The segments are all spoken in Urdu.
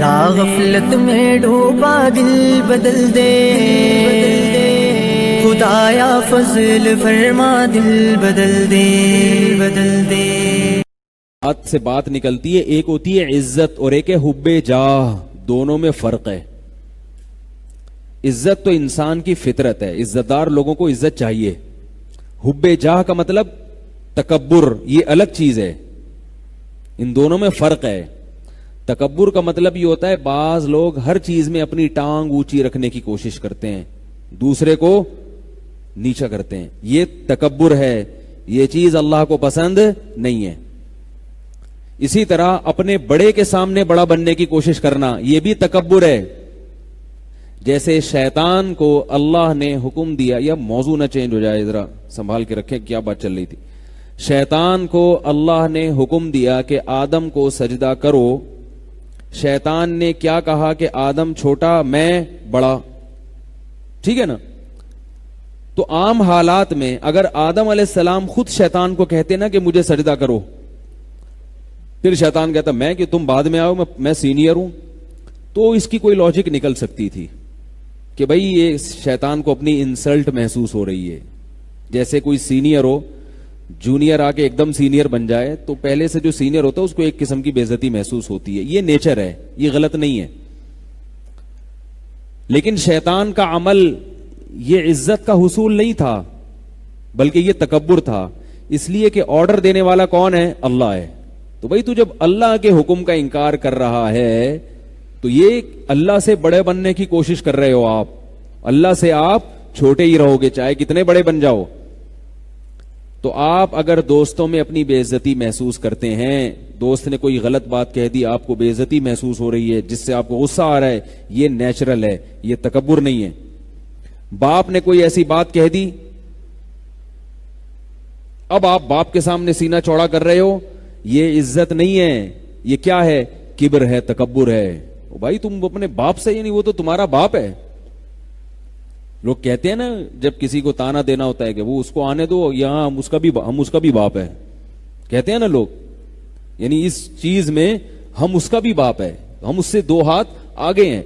ذرا غفلت میں ڈوبا دل بدل دے، خدایا فضل فرما دل بدل دے، بدل دے۔ بات سے بات نکلتی ہے، ایک ہوتی ہے عزت اور ایک ہے حب جاہ، دونوں میں فرق ہے۔ عزت تو انسان کی فطرت ہے، عزت دار لوگوں کو عزت چاہیے۔ حب جاہ کا مطلب تکبر، یہ الگ چیز ہے، ان دونوں میں فرق ہے۔ تکبر کا مطلب یہ ہوتا ہے بعض لوگ ہر چیز میں اپنی ٹانگ اونچی رکھنے کی کوشش کرتے ہیں، دوسرے کو نیچا کرتے ہیں، یہ تکبر ہے، یہ چیز اللہ کو پسند نہیں ہے۔ اسی طرح اپنے بڑے کے سامنے بڑا بننے کی کوشش کرنا، یہ بھی تکبر ہے۔ جیسے شیطان کو اللہ نے حکم دیا، یا موضوع نہ چینج ہو جائے، ذرا سنبھال کے رکھیں کیا بات چل رہی تھی۔ شیطان کو اللہ نے حکم دیا کہ آدم کو سجدہ کرو، شیطان نے کیا کہا کہ آدم چھوٹا میں بڑا، ٹھیک ہے نا؟ تو عام حالات میں اگر آدم علیہ السلام خود شیطان کو کہتے نا کہ مجھے سجدہ کرو، پھر شیطان کہتا میں کہ تم بعد میں آؤ، میں سینئر ہوں، تو اس کی کوئی لاجک نکل سکتی تھی کہ بھئی یہ شیطان کو اپنی انسلٹ محسوس ہو رہی ہے۔ جیسے کوئی سینئر ہو، جونیئر آ کے ایک دم سینئر بن جائے تو پہلے سے جو سینئر ہوتا ہے اس کو ایک قسم کی بے عزتی محسوس ہوتی ہے، یہ نیچر ہے، یہ غلط نہیں ہے۔ لیکن شیطان کا عمل یہ عزت کا حصول نہیں تھا، بلکہ یہ تکبر تھا، اس لیے کہ آرڈر دینے والا کون ہے؟ اللہ ہے۔ تو بھئی تو جب اللہ کے حکم کا انکار کر رہا ہے تو یہ اللہ سے بڑے بننے کی کوشش کر رہے ہو آپ، اللہ سے آپ چھوٹے ہی رہو گے چاہے کتنے بڑے بن جاؤ۔ تو آپ اگر دوستوں میں اپنی بے عزتی محسوس کرتے ہیں، دوست نے کوئی غلط بات کہہ دی، آپ کو بے عزتی محسوس ہو رہی ہے جس سے آپ کو غصہ آ رہا ہے، یہ نیچرل ہے، یہ تکبر نہیں ہے۔ باپ نے کوئی ایسی بات کہہ دی، اب آپ باپ کے سامنے سینہ چوڑا کر رہے ہو، یہ عزت نہیں ہے، یہ کیا ہے؟ کبر ہے، تکبر ہے۔ بھائی تم اپنے باپ سے، یعنی وہ تو تمہارا باپ ہے۔ لوگ کہتے ہیں نا جب کسی کو تانا دینا ہوتا ہے کہ وہ اس کو آنے دو، یہاں ہم اس کا بھی باپ ہے، کہتے ہیں نا لوگ، یعنی اس چیز میں ہم اس کا بھی باپ ہے، ہم اس سے 2 ہاتھ آگے ہیں۔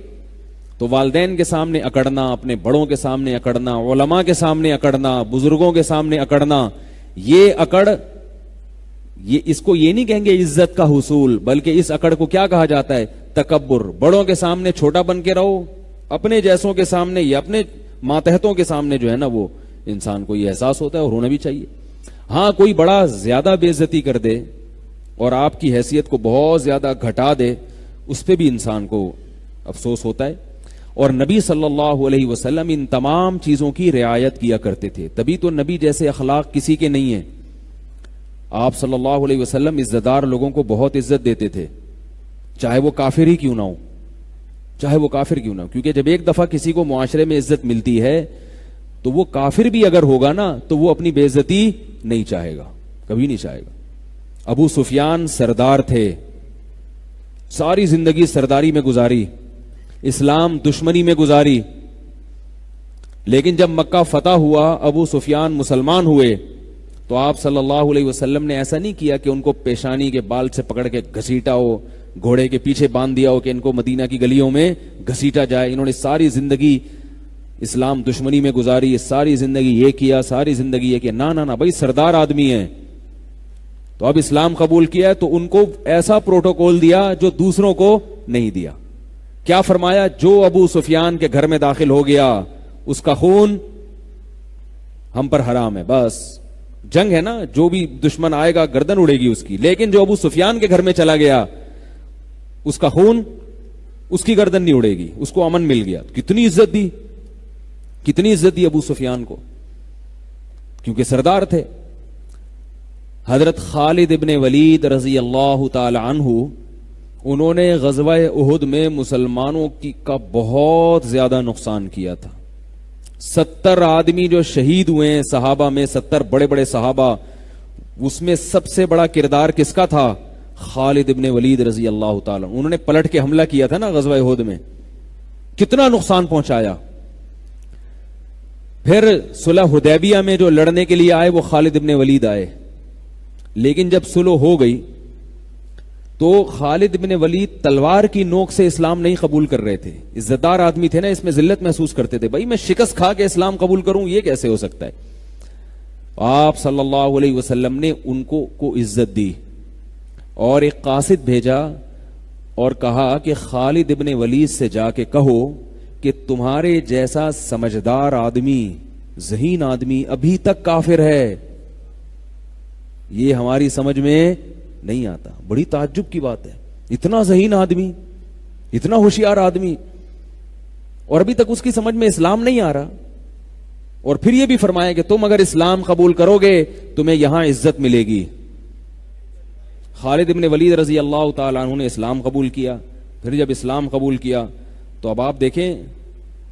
تو والدین کے سامنے اکڑنا، اپنے بڑوں کے سامنے اکڑنا، علماء کے سامنے اکڑنا، بزرگوں کے سامنے اکڑنا، یہ اکڑ، یہ اس کو یہ نہیں کہیں گے عزت کا حصول، بلکہ اس اکڑ کو کیا کہا جاتا ہے؟ تکبر۔ بڑوں کے سامنے چھوٹا بن کے رہو، اپنے جیسوں کے سامنے یا اپنے ماتحتوں کے سامنے جو ہے نا، وہ انسان کو یہ احساس ہوتا ہے اور ہونا بھی چاہیے۔ ہاں کوئی بڑا زیادہ بے عزتی کر دے اور آپ کی حیثیت کو بہت زیادہ گھٹا دے، اس پہ بھی انسان کو افسوس ہوتا ہے۔ اور نبی صلی اللہ علیہ وسلم ان تمام چیزوں کی رعایت کیا کرتے تھے، تبھی تو نبی جیسے اخلاق کسی کے نہیں ہیں۔ آپ صلی اللہ علیہ وسلم عزت دار لوگوں کو بہت عزت دیتے تھے، چاہے وہ کافر ہی کیوں نہ ہو، چاہے وہ کافر کیوں نہ ہو، کیونکہ جب ایک دفعہ کسی کو معاشرے میں عزت ملتی ہے تو وہ کافر بھی اگر ہوگا نا تو وہ اپنی بے عزتی نہیں چاہے گا، کبھی نہیں چاہے گا۔ ابو سفیان سردار تھے، ساری زندگی سرداری میں گزاری، اسلام دشمنی میں گزاری، لیکن جب مکہ فتح ہوا، ابو سفیان مسلمان ہوئے، تو آپ صلی اللہ علیہ وسلم نے ایسا نہیں کیا کہ ان کو پیشانی کے بال سے پکڑ کے گھسیٹا ہو، گھوڑے کے پیچھے باندھ دیا ہو کہ ان کو مدینہ کی گلیوں میں گھسیٹا جائے۔ انہوں نے ساری زندگی اسلام دشمنی میں گزاری، ساری زندگی یہ کیا، ساری زندگی یہ کیا، نہ بھائی سردار آدمی ہیں تو اب اسلام قبول کیا ہے تو ان کو ایسا پروٹوکول دیا جو دوسروں کو نہیں دیا۔ کیا فرمایا؟ جو ابو سفیان کے گھر میں داخل ہو گیا اس کا خون ہم پر حرام ہے۔ بس جنگ ہے نا، جو بھی دشمن آئے گا گردن اڑے گی اس کی، لیکن جو ابو سفیان کے گھر میں چلا گیا اس کا خون، اس کی گردن نہیں اڑے گی، اس کو امن مل گیا۔ کتنی عزت دی، کتنی عزت دی ابو سفیان کو، کیونکہ سردار تھے۔ حضرت خالد ابن ولید رضی اللہ تعالی عنہ، انہوں نے غزوہ احد میں مسلمانوں کا بہت زیادہ نقصان کیا تھا۔ 70 آدمی جو شہید ہوئے ہیں صحابہ میں، 70 بڑے بڑے صحابہ، اس میں سب سے بڑا کردار کس کا تھا؟ خالد ابن ولید رضی اللہ تعالی۔ انہوں نے پلٹ کے حملہ کیا تھا نا غزوہ احد میں، کتنا نقصان پہنچایا۔ پھر صلح حدیبیہ میں جو لڑنے کے لیے آئے وہ خالد ابن ولید آئے، لیکن جب صلح ہو گئی تو خالد بن ولید تلوار کی نوک سے اسلام نہیں قبول کر رہے تھے. عزت دار آدمی تھے نا, اس میں ذلت محسوس کرتے تھے. بھائی میں شکست کھا کے اسلام قبول کروں, یہ کیسے ہو سکتا ہے؟ آپ صلی اللہ علیہ وسلم نے ان کو عزت دی اور ایک قاصد بھیجا اور کہا کہ خالد ابن ولید سے جا کے کہو کہ تمہارے جیسا سمجھدار آدمی, ذہین آدمی ابھی تک کافر ہے, یہ ہماری سمجھ میں نہیں آتا. بڑی تعجب کی بات ہے, اتنا ذہین آدمی, اتنا ہوشیار آدمی, اور ابھی تک اس کی سمجھ میں اسلام نہیں آ رہا. اور پھر یہ بھی فرمایا کہ تم اگر اسلام قبول کرو گے تمہیں یہاں عزت ملے گی. خالد ابن ولید رضی اللہ تعالیٰ عنہ نے اسلام قبول کیا. پھر جب اسلام قبول کیا تو اب آپ دیکھیں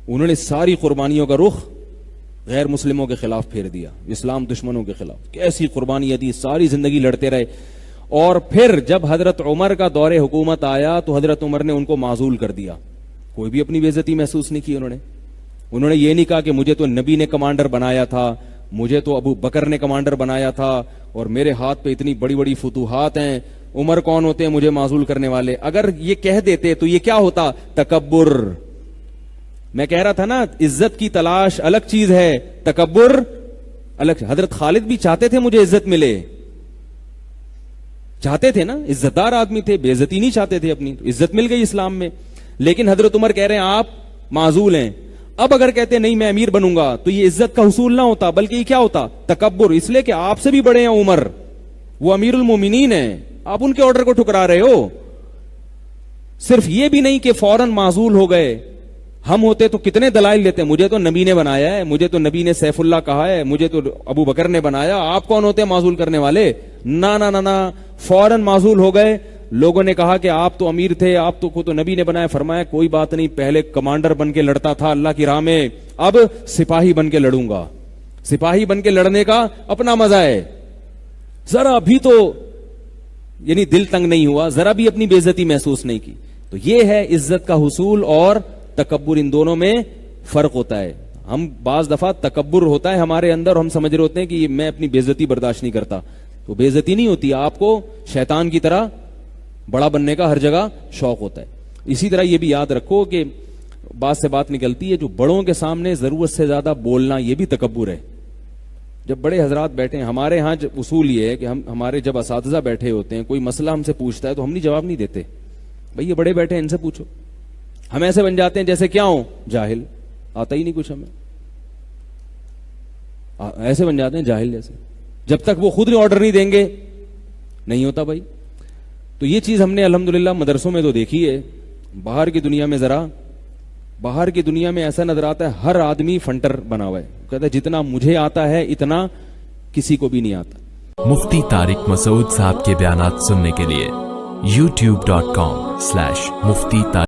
انہوں نے ساری قربانیوں کا رخ غیر مسلموں کے خلاف پھیر دیا, اسلام دشمنوں کے خلاف. کیسی قربانیاں دی, ساری زندگی لڑتے رہے. اور پھر جب حضرت عمر کا دور حکومت آیا تو حضرت عمر نے ان کو معزول کر دیا. کوئی بھی اپنی بے عزتی محسوس نہیں کی. انہوں نے یہ نہیں کہا کہ مجھے تو نبی نے کمانڈر بنایا تھا, مجھے تو ابو بکر نے کمانڈر بنایا تھا, اور میرے ہاتھ پہ اتنی بڑی بڑی فتوحات ہیں, عمر کون ہوتے ہیں مجھے معزول کرنے والے. اگر یہ کہہ دیتے تو یہ کیا ہوتا؟ تکبر. میں کہہ رہا تھا نا, عزت کی تلاش الگ چیز ہے, تکبر الگ. حضرت خالد بھی چاہتے تھے مجھے عزت ملے, چاہتے تھے نا, عزت دار آدمی تھے, بے عزتی نہیں چاہتے تھے اپنی. عزت مل گئی اسلام میں. لیکن حضرت عمر کہہ رہے ہیں آپ معزول ہیں. اب اگر کہتے نہیں میں امیر بنوں گا تو یہ عزت کا حصول نہ ہوتا, بلکہ یہ کیا ہوتا؟ تکبر. اس لیے کہ آپ سے بھی بڑے ہیں عمر, وہ امیر المومنین ہیں, آپ ان کے آرڈر کو ٹھکرا رہے ہو. صرف یہ بھی نہیں کہ فوراً معزول ہو گئے. ہم ہوتے تو کتنے دلائل لیتے, مجھے تو نبی نے بنایا ہے, مجھے تو نبی نے سیف اللہ کہا ہے, مجھے تو ابو بکر نے بنایا, آپ کون ہوتے ہیں معزول کرنے والے؟ نہ نہ نہ, فوراً معزول ہو گئے. لوگوں نے کہا کہ آپ تو امیر تھے, آپ تو کو تو نبی نے بنایا. فرمایا کوئی بات نہیں, پہلے کمانڈر بن کے لڑتا تھا اللہ کی راہ میں, اب سپاہی بن کے لڑوں گا. سپاہی بن کے لڑنے کا اپنا مزہ ہے. ذرا بھی تو یعنی دل تنگ نہیں ہوا, ذرا بھی اپنی بے عزتی محسوس نہیں کی. تو یہ ہے عزت کا حصول اور تکبر, ان دونوں میں فرق ہوتا ہے. ہم بعض دفعہ تکبر ہوتا ہے ہمارے اندر, ہم سمجھ رہے ہوتے ہیں کہ میں اپنی بے عزتی برداشت نہیں کرتا. تو بے عزتی نہیں ہوتی, آپ کو شیطان کی طرح بڑا بننے کا ہر جگہ شوق ہوتا ہے. اسی طرح یہ بھی یاد رکھو کہ بات سے بات نکلتی ہے, جو بڑوں کے سامنے ضرورت سے زیادہ بولنا یہ بھی تکبر ہے. جب بڑے حضرات بیٹھے ہیں, ہمارے ہاں اصول یہ ہے کہ ہمارے جب اساتذہ بیٹھے ہوتے ہیں, کوئی مسئلہ ہم سے پوچھتا ہے تو ہم نہیں جواب نہیں دیتے. بھئی یہ بڑے بیٹھے ہیں, ان سے پوچھو. ہم ایسے بن جاتے ہیں جیسے کیا ہوں, جاہل, آتا ہی نہیں کچھ ہمیں, ایسے بن جاتے ہیں جاہل جیسے. جب تک وہ خود آرڈر نہیں دیں گے نہیں ہوتا بھائی. تو یہ چیز ہم نے الحمدللہ مدرسوں میں تو دیکھی ہے. باہر کی دنیا میں باہر کی دنیا میں ایسا نظر آتا ہے ہر آدمی فنٹر بنا ہوا ہے, کہتا ہے جتنا مجھے آتا ہے اتنا کسی کو بھی نہیں آتا. مفتی طارق مسعود صاحب کے بیانات سننے کے لیے youtube.com/مفتی